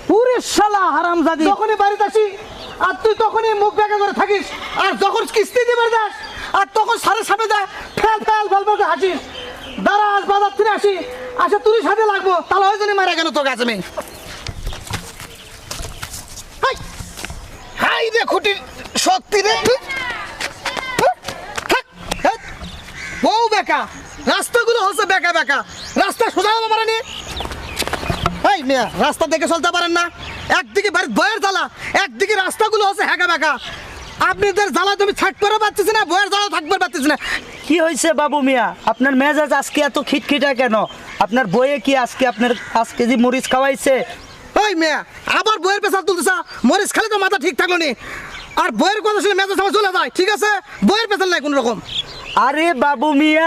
পুরে শালা হারামজাদি, যখনই বাড়িতে আসি আর তুই তখনই মুখ বেঁকা করে থাকিস, আর যখন কিস্তি দিবার যাস আর তখন সারের সামনে দেয় ফেল ফেল ফেল ফেল করে হাসিস। দাঁড়া, আজ বাজার থেকে আসি, আচ্ছা তুই সাথে লাগবো, তাহলে ওই জন্য মারা কেন তোকে আছে মেয়ে। হাই রে খুঁটি সত্যি রে, বউ বেকা, রাস্তাগুলো হচ্ছে বেকা বেকা, রাস্তা সোজা হতে পারেনি। এই মেয়া, রাস্তা দেখে চলতে পারেন না? একদিকে বাড়ির বয়ের জ্বালা, একদিকে রাস্তাগুলো হচ্ছে হ্যাকা বেকা। আপনাদের জ্বালা তুমি থাকতে পারতেছি না, বয়ের জ্বালা থাকতে পারতেছি না। কি হয়েছে বাবু মিয়া, আপনার মেজাজ আজকে এত খিটখিটা কেন? আপনার বইয়ে কি আজকে আপনার 5 কেজি মরিচ খাওয়াইছে? ওই মেয়া, আবার বইয়ের পেশাল তুলতেছ, মরিচ খালি তো মাথা ঠিক থাকলো নি, আর বইয়ের কথা শুনে মেজাজ আমার চলে যায়। ঠিক আছে, বইয়ের পেশাল নাই কোন রকম। আরে বাবু মিয়া,